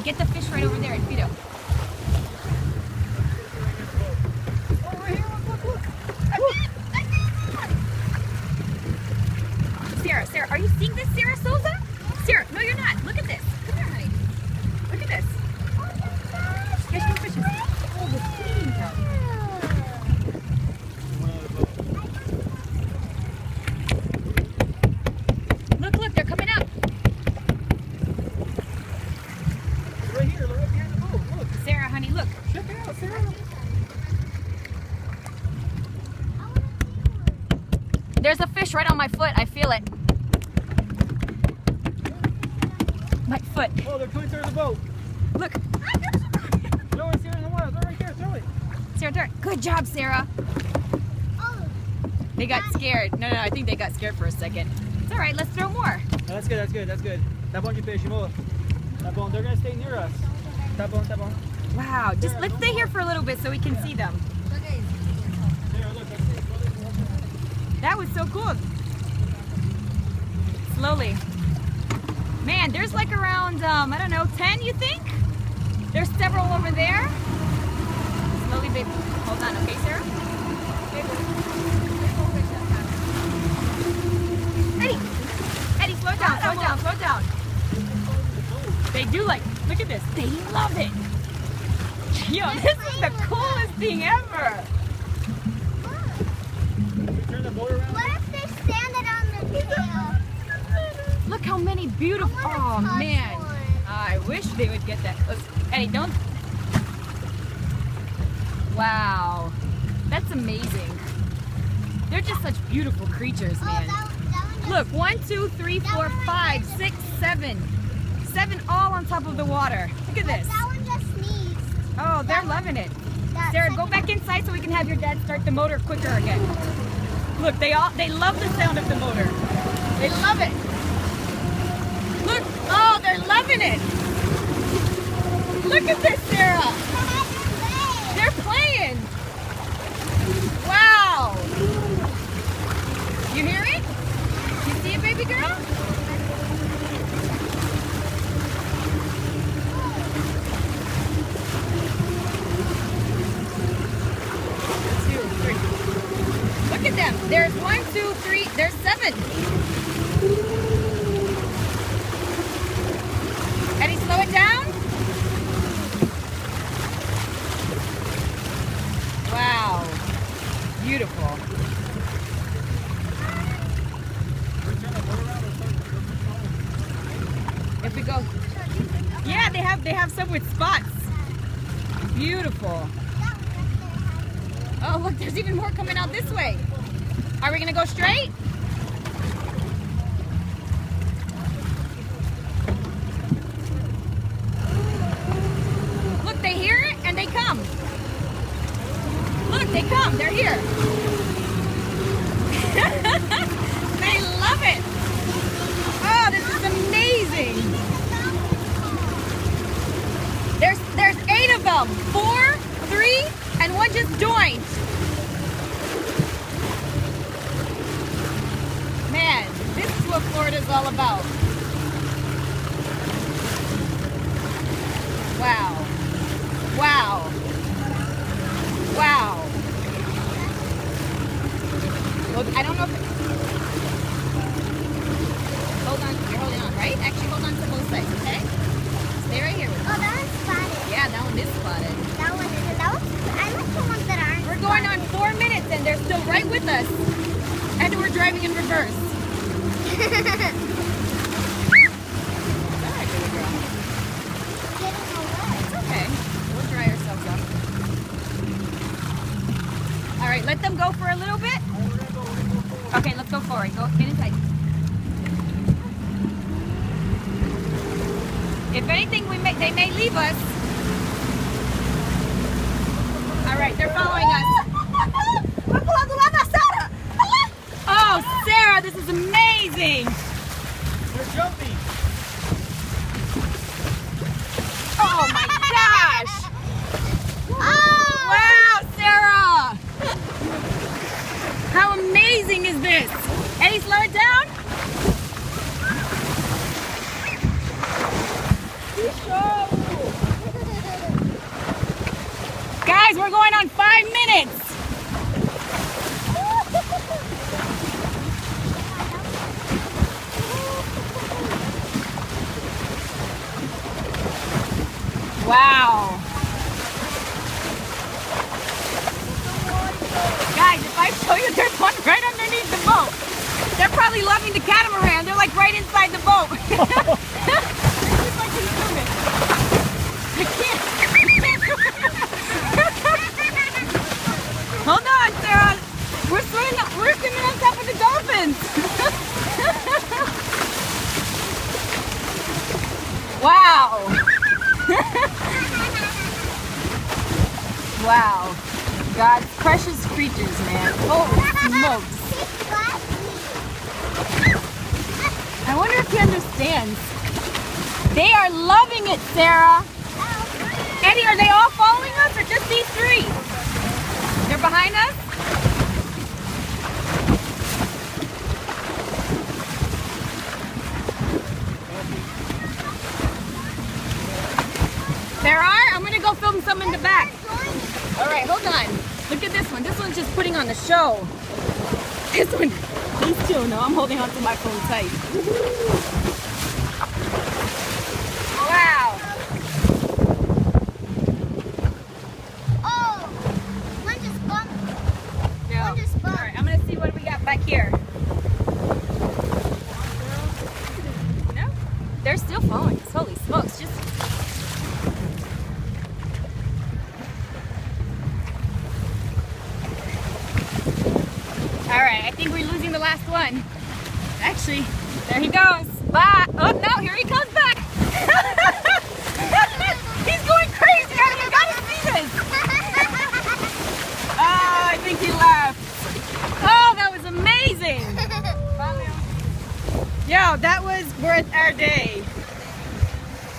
get the fish right over there and feed him. Oh, right here, look. Sarah, are you seeing this, Sarah Souza? Sarah, no you're not. Look at this. Come here, honey. Look at this. Catch more fishes. Oh, the feeding down. Look, they're coming up. Right here, right behind the boat, look. Sarah, honey, look. Check it out, Sarah. There's a fish right on my foot. I feel it. My foot. Oh, they're coming towards the boat. Look. Throw it, Sarah, in the water. Throw it right there, throw it. Sarah, throw it. Good job, Sarah. They got scared. No, I think they got scared for a second. It's all right. Let's throw more. Oh, that's good. That bone, you fish, you move. That bone, they're going to stay near us. That bone. Wow. Just let's stay here for a little bit so we can see them. Sarah, look, that's it. That was so cool. Slowly. Man, there's like around, I don't know, 10 you think? There's several over there. Slowly, baby. Hold on, okay, Sarah? Eddie, slow down. They do look at this. They love it. Yo, this is the coolest thing ever. Turn the boat around. What if they stand on the tail? Look how many beautiful, oh man. I wish they would get that. Eddie, don't. Wow. That's amazing. They're just such beautiful creatures, man. Look, 1, 2, 3, 4, 5, 6, 7. 7 all on top of the water. Look at this. That one just sneezed. Oh, they're loving it. Sarah, go back inside so we can have your dad start the motor quicker again. Look, they love the sound of the motor. They love it. Look, oh, they're loving it. Look at this, Sarah. They're playing. Wow. You hear it? You see it, baby girl? Look at them. There's 1, 2, 3. There's 7. Eddie, slow it down. Wow. Beautiful. If we go, yeah, they have some with spots. Beautiful. Oh, look, there's even more coming out this way. Are we gonna go straight? Look, they hear it and they come. Look, they come, they're here. They love it. Oh, this is amazing. There's 8 of them. 4, 3, and 1 just joined. Man, this is what Florida's all about. Wow. Wow. Wow. Well, I don't know if hold on, you're holding on, right? Actually, hold on to both sides, okay? Stay right here with me. Oh, that one's spotted. Yeah, that one is spotted. That one is. I like the ones that aren't. We're going on 4 minutes and they're still right with us. And we're driving in reverse. Alright, baby girl. Getting away. It's okay. We'll dry ourselves up. Alright, let them go for a little bit. Okay, let's go forward. Go get inside. If anything, they may leave us. All right, they're following us. Oh, Sarah, this is amazing. They're jumping. Oh my gosh. Oh, wow, Sarah. How amazing is this? Eddie, slow it down. Guys, we're going on 5 minutes. Wow. Guys, if I show you, there's one right underneath the boat. They're probably loving the catamaran. They're like right inside the boat. If I can zoom it. I can't. Hold on, Sarah. We're swimming on top of the dolphins. Wow. Wow. God's precious creatures, man. Holy smokes. I wonder if he understands. They are loving it, Sarah. Eddie, are they all following us or just these 3? They're behind us? There are? I'm going to go film some in the back. All right, hold on. Look at this one. This one's just putting on the show. This one, these 2. No, I'm holding on to my phone tight. Wow. Oh, one just bumped. No. One just bumped. All right, I'm going to see what we got back here. No? They're still following us. Holy smokes. Just... All right, I think we're losing the last one. Actually, there he goes. Bye. Oh no, here he comes back. He's going crazy. You gotta see this. Oh, I think he left. Oh, that was amazing. Yo, that was worth our day.